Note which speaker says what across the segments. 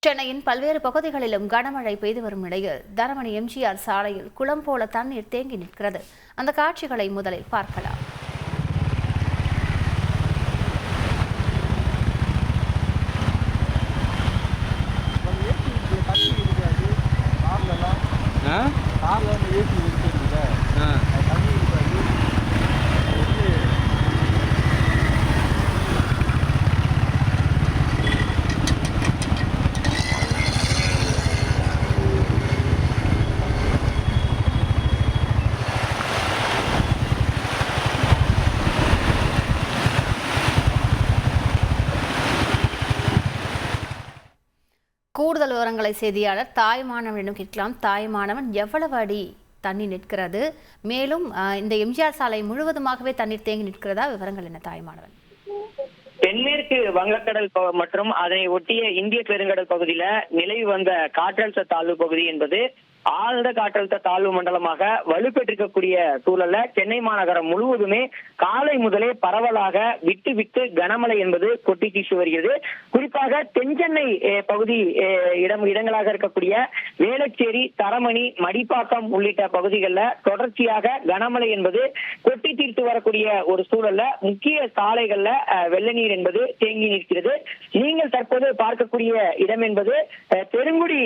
Speaker 1: சென்னையின் பல்வேறு பகுதிகளிலும் கனமழை பெய்து வரும் நிலையில் தரமணி எம்ஜிஆர் சாலையில் குளம் போல தண்ணீர் தேங்கி நிற்கிறது. அந்த காட்சிகளை முதலில் பார்க்கலாம். கூடுதல் விவரங்களை செய்தியாளர் தாய்மானவனிடம் கேட்கலாம். தாய்மானவன், எவ்வளவு அடி தண்ணி நிற்கிறது? மேலும் இந்த எம்ஜிஆர் சாலை முழுவதுமாகவே தண்ணீர் தேங்கி நிற்கிறதா? விவரங்கள் என்ன தாய்மானவன்?
Speaker 2: தென்மேற்கு வங்கக்கடல் மற்றும் அதனை ஒட்டிய இந்திய பெருங்கடல் பகுதியில நிலவி வந்த காற்றழுத்த தாழ்வு பகுதி என்பது ஆழ்ந்த காற்றழுத்த தாழ்வு மண்டலமாக வலுப்பெற்றிருக்கக்கூடிய சூழல்ல சென்னை மாநகரம் முழுவதுமே காலை முதலே பரவலாக விட்டு விட்டு கனமழை என்பது கொட்டி தீசி வருகிறது. குறிப்பாக தென்சென்னை பகுதி இடங்களாக இருக்கக்கூடிய வேளச்சேரி, தரமணி, மடிப்பாக்கம் உள்ளிட்ட பகுதிகளில் தொடர்ச்சியாக கனமழை என்பது கொட்டி தீர்த்து வரக்கூடிய ஒரு சூழல்ல முக்கிய சாலைகள்ல வெள்ள நீர் என்பது தேங்கி நிற்கிறது. நீங்கள் தற்போது பார்க்கக்கூடிய இடம் என்பது பெருங்குடி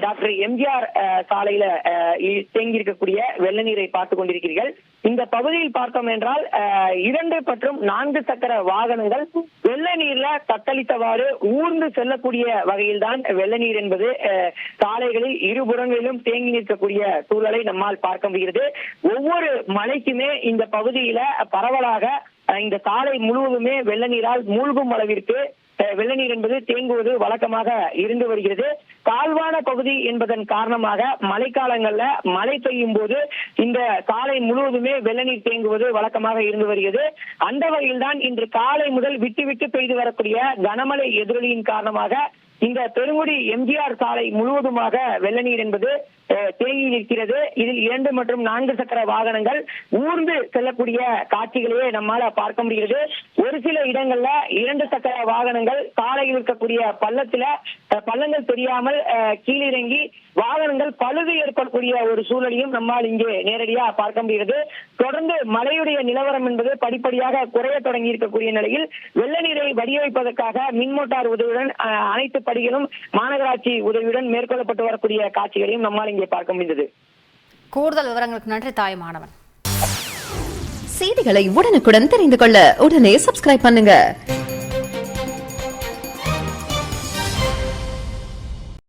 Speaker 2: டாக்டர் எம்ஜிஆர் சாலையில தேங்கி இருக்கக்கூடிய வெள்ள நீரை பார்த்துக் கொண்டிருக்கிறீர்கள். இந்த பகுதியில் பார்த்தோம் என்றால் 2 மற்றும் 4 சக்கர வாகனங்கள் வெள்ள நீர்ல தத்தளித்தவாறு ஊர்ந்து செல்லக்கூடிய வகையில் தான் வெள்ள நீர் என்பது சாலைகளில் இருபுறங்களிலும் தேங்கி நிற்கக்கூடிய சூழலை நம்மால் பார்க்க முடிகிறது. ஒவ்வொரு மழைக்குமே இந்த பகுதியில பரவலாக இந்த சாலை முழுவதுமே வெள்ள நீரால் மூழ்கும் அளவிற்கு வெள்ள நீர் என்பது தேங்குவது வழக்கமாக இருந்து வருகிறது. தாழ்வான பகுதி என்பதன் காரணமாக மழைக்காலங்கள்ல மழை பெய்யும் போது இந்த சாலை முழுவதுமே வெள்ள நீர் தேங்குவது வழக்கமாக இருந்து வருகிறது. அந்த வகையில் தான் இன்று காலை முதல் விட்டு விட்டு பெய்து வரக்கூடிய கனமழை எதிரொலியின் காரணமாக இந்த பெருங்குடி எம்ஜிஆர் சாலை முழுவதுமாக வெள்ள நீர் என்பது தேங்கி நிற்கிறது. இதில் 2 மற்றும் 4 சக்கர வாகனங்கள் ஊர்ந்து செல்லக்கூடிய காட்சிகளையே நம்மால பார்க்க முடிகிறது. ஒரு சில இடங்கள்ல 2 சக்கர வாகனங்கள் சாலையில் இருக்கக்கூடிய பள்ளங்கள் தெரியாமல் கீழிறங்கி வாகனங்கள் பழுது ஏற்படக்கூடிய ஒரு சூழலையும் நம்மால் இங்கே நேரடியா பார்க்க முடிகிறது. தொடர்ந்து மழையுடைய நிலவரம் என்பது படிப்படியாக குறைய தொடங்கி இருக்கக்கூடிய நிலையில் வெள்ள நீரை வடிவமைப்பதற்காக மின்மோட்டார் உதவியுடன் அனைத்து பணிகளும் மாநகராட்சி உதவியுடன் மேற்கொள்ளப்பட்டு வரக்கூடிய காட்சிகளையும் நம்மால் இங்கே பார்க்க முடிந்தது.
Speaker 1: கூடுதல் விவரங்களுக்கு நன்றி தாய்மானவன்.
Speaker 3: செய்திகளை உடனுக்குடன் தெரிந்து கொள்ள உடனே சப்ஸ்கிரைப் பண்ணுங்க.